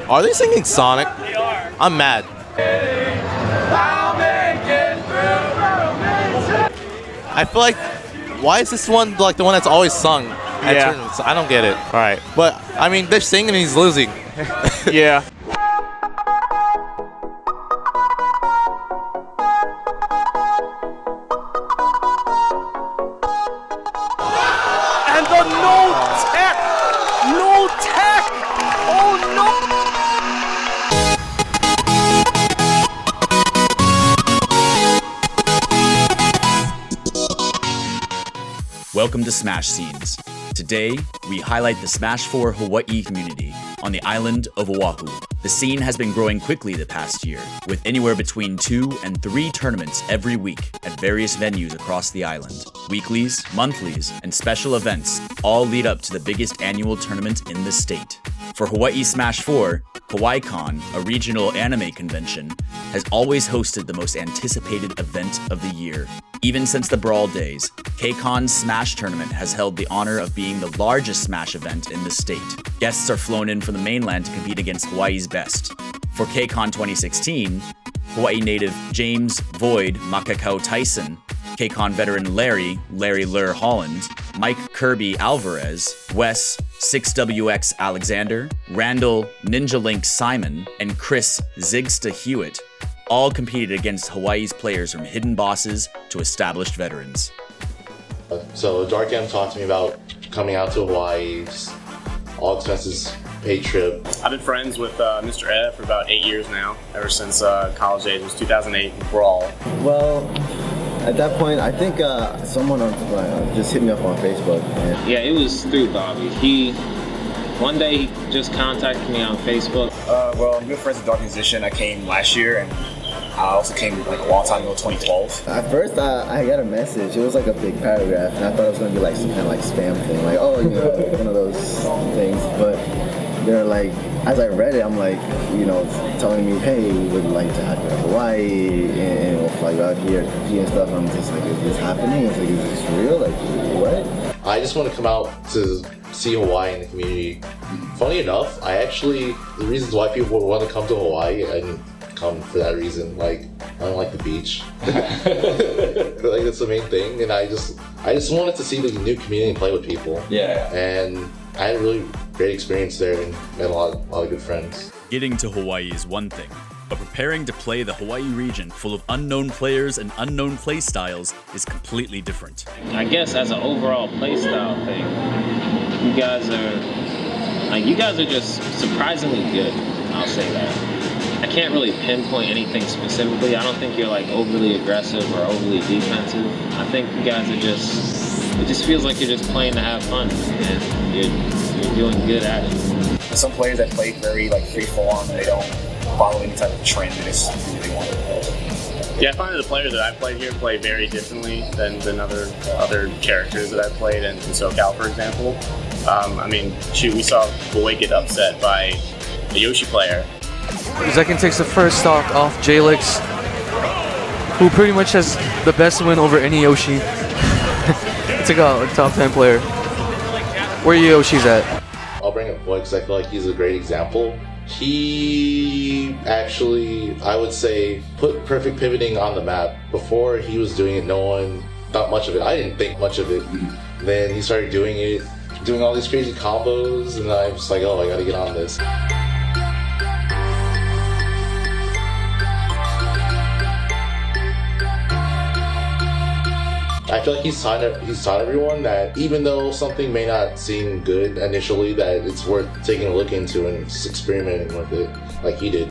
Are they singing Sonic? They are. I'm mad. I feel like, why is this one like the one that's always sung at tournaments? I don't get it. All right, but I mean, they're singing and he's losing. Yeah. And the no tech! No tech! Oh no! Welcome to Smash Scenes. Today, we highlight the Smash 4 Hawaii community on the island of Oahu. The scene has been growing quickly the past year, with anywhere between 2 and 3 tournaments every week at various venues across the island. Weeklies, monthlies, and special events all lead up to the biggest annual tournament in the state. For Hawaii Smash 4, HawaiiCon, a regional anime convention, has always hosted the most anticipated event of the year. Even since the Brawl days, KCON's Smash tournament has held the honor of being the largest Smash event in the state. Guests are flown in from the mainland to compete against Hawaii's best. For KCON 2016, Hawaii native James Void Makakau Tyson, KCON veteran Larry Lur Holland, Mike Kirby Alvarez, Wes 6WX Alexander, Randall Ninja Link Simon, and Chris Zigsta Hewitt all competed against Hawaii's players from hidden bosses to established veterans. So DarkM talked to me about coming out to Hawaii, all expenses paid trip. I've been friends with Mr. Ed for about 8 years now, ever since college days. It was 2008 Brawl. Well, at that point, I think someone just hit me up on Facebook. Yeah, it was through Bobby. One day he just contacted me on Facebook. Well, I'm good friends with Dark Musician. I came last year, and I also came like a long time ago, 2012. At first, I got a message. It was like a big paragraph, and I thought it was gonna be like some kind of like spam thing, like one of those things. But they're like, as I read it, I'm like, telling me, hey, we would like to have you to Hawaii, and we'll fly you out here to compete and stuff. I'm just like, is this happening? It's like, is this real? Like, what? I just want to come out to see Hawaii in the community. Funny enough, the reasons why people would want to come to Hawaii, I didn't come for that reason. Like, I don't like the beach. Like, that's the main thing. And I just wanted to see the new community and play with people. Yeah. And I had a really great experience there and met a lot of good friends. Getting to Hawaii is one thing, but preparing to play the Hawaii region full of unknown players and unknown play styles is completely different. I guess as an overall playstyle thing, you guys are just surprisingly good, I'll say that. I can't really pinpoint anything specifically. I don't think you're like overly aggressive or overly defensive. I think you guys are it just feels like you're just playing to have fun, and you're doing good at it. There's some players that play very like free form. They don't follow any type of trend. They just do what they want. Yeah, I find that the players that I've played here play very differently than other characters that I've played in SoCal, for example. We saw Boy get upset by a Yoshi player. Zekken takes the first stock off Jalex, who pretty much has the best win over any Yoshi. It's like a top 10 player. Where Yoshi's at? I'll bring up Boy because I feel like he's a great example. He actually, I would say, put perfect pivoting on the map. Before he was doing it, no one thought much of it. I didn't think much of it. Then he started doing it, doing all these crazy combos, and I'm just like, oh, I gotta get on this. I feel like he's taught everyone that even though something may not seem good initially, that it's worth taking a look into and just experimenting with it like he did.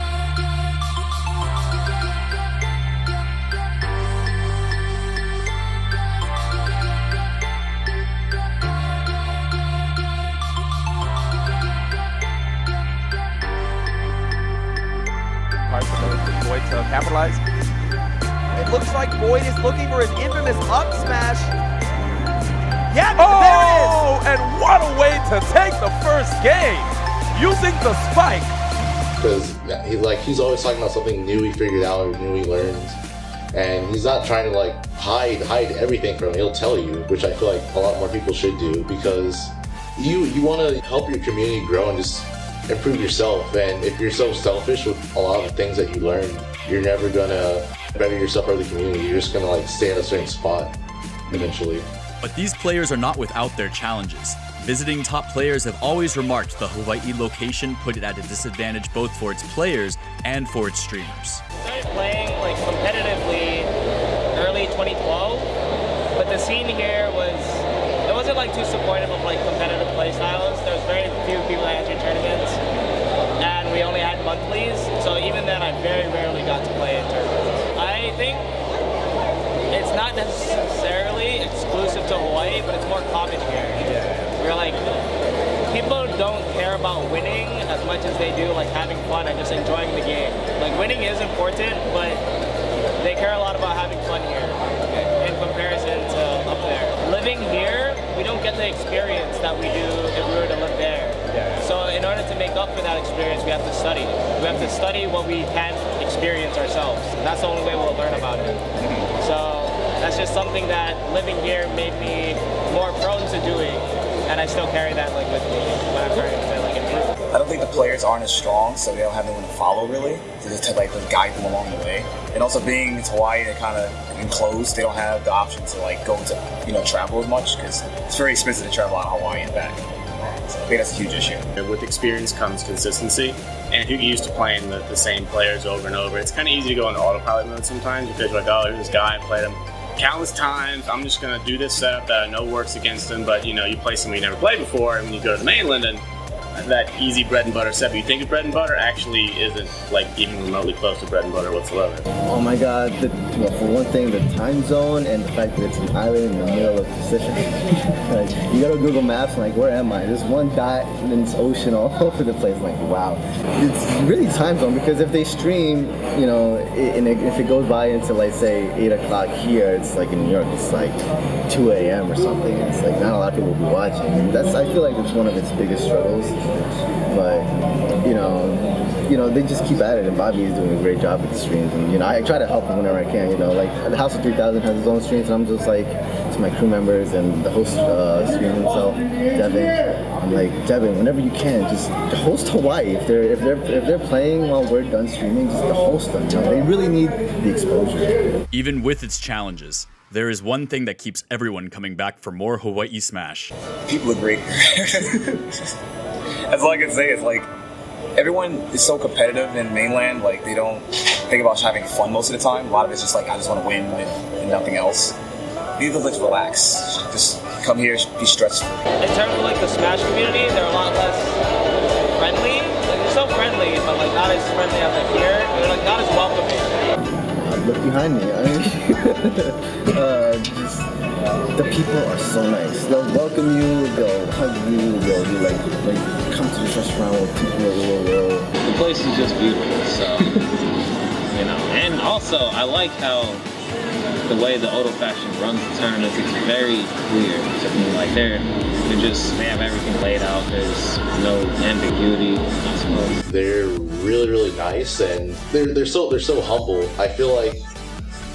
Boyd to capitalize. It looks like Boyd is looking for his infamous up smash. Yeah, there it is! And what a way to take the first game using the spike. Because he's always talking about something new he figured out or new he learned. And he's not trying to like hide everything from him. He'll tell you, which I feel like a lot more people should do, because you want to help your community grow and just improve yourself. And if you're so selfish with a lot of the things that you learn, you're never gonna better yourself or the community. You're just gonna like stay at a certain spot eventually. But these players are not without their challenges. Visiting top players have always remarked the Hawaii location put it at a disadvantage both for its players and for its streamers. I started playing like competitively early 2012, but the scene here it wasn't like too supportive of like competitive play styles. There was very few people that entered tournaments, and we only had monthlies, so even then I very rarely got to play in tournaments. I think it's not necessarily exclusive to Hawaii, but it's more common here. We're like, people don't care about winning as much as they do like having fun and just enjoying the game. Like winning is important, but they care a lot about having fun here in comparison to up there. Living here, we don't get the experience that we do if we were to live there. So in order to make up for that experience, we have to study. We have to study what we can't experience ourselves. That's the only way we'll learn about it. So that's just something that living here made me more prone to doing. And I still carry that like with me when I'm trying to like improve. I don't think the players aren't as strong, so they don't have anyone to follow really, to just like to guide them along the way. And also being in Hawaii, they're kind of enclosed. They don't have the option to like go to travel as much because it's very expensive to travel out of Hawaii and back. So I think that's a huge issue. With experience comes consistency, and if you get used to playing the same players over and over, it's kind of easy to go into autopilot mode sometimes because you're like, oh, here's this guy, I played him countless times, I'm just gonna do this setup that I know works against him, but you know, you play somebody you never played before, and when you go to the mainland and that easy bread and butter setup you think is bread and butter actually isn't like even remotely close to bread and butter whatsoever. Oh my god, for one thing, the time zone and the fact that it's an island in the middle of the Pacific. Like, you go to Google Maps and like, where am I? There's one dot and then it's ocean all over the place. Like, wow. It's really time zone because if they stream, you know, and if it goes by into like say 8 o'clock here, it's like in New York, it's like 2 a.m. or something. It's like not a lot of people will be watching. And I feel like it's one of its biggest struggles. But you know, they just keep at it, and Bobby is doing a great job with the streams. And you know, I try to help him whenever I can. You know, like the House of 3000 has its own streams, and I'm just like to my crew members and the host streams himself, Devin. I'm like, Devin, whenever you can, just host Hawaii. If they're playing while we're done streaming, just host them. You know, they really need the exposure. Even with its challenges, there is one thing that keeps everyone coming back for more Hawaii Smash. People are great. That's all I can say is like, everyone is so competitive in mainland, like they don't think about having fun most of the time. A lot of it's just like, I just want to win and nothing else. You need to just relax. Just come here, be stress-free. In terms of like the Smash community, they're a lot less friendly. Like they're still friendly, but like not as friendly as like here. They're like not as welcoming. Look behind me. I mean, the people are so nice. They'll welcome you, they'll hug you, they'll be like come to this restaurant with people. The place is just beautiful, so you know. And also, I like how the way the Odo faction runs the tournaments. It's very clear to me. Like they have everything laid out. There's no ambiguity, I suppose. They're really, really nice, and they're so humble. I feel like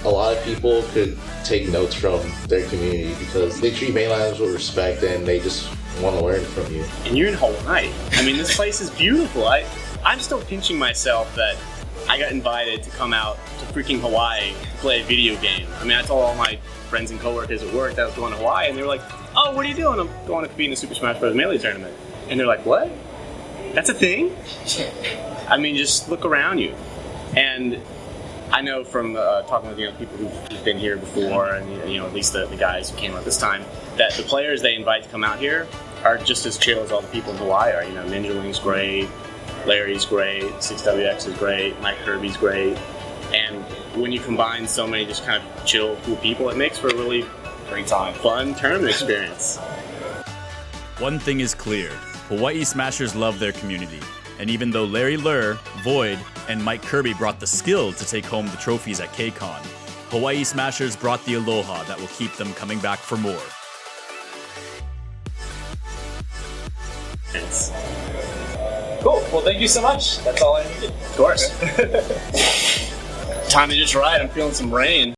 a lot of people could take notes from their community because they treat mainlanders with respect and they just want to learn from you. And you're in Hawaii. I mean, this place is beautiful. I'm still pinching myself that I got invited to come out to freaking Hawaii to play a video game. I mean, I told all my friends and coworkers at work that I was going to Hawaii, and they were like, oh, what are you doing? I'm going to compete in the Super Smash Bros. Melee tournament. And they're like, what? That's a thing? I mean, just look around you. And I know from talking with people who've been here before, and at least the guys who came out this time, that the players they invite to come out here are just as chill as all the people in Hawaii are. Ninjaling's great, Larry's great, 6WX is great, Mike Kirby's great, and when you combine so many just kind of chill, cool people, it makes for a really great time, fun tournament experience. One thing is clear: Hawaii Smashers love their community. And even though Larry Lurr, Void, and Mike Kirby brought the skill to take home the trophies at K-Con, Hawaii Smashers brought the aloha that will keep them coming back for more. Yes. Cool. Well, thank you so much. That's all I needed. Of course. Time to just ride. I'm feeling some rain.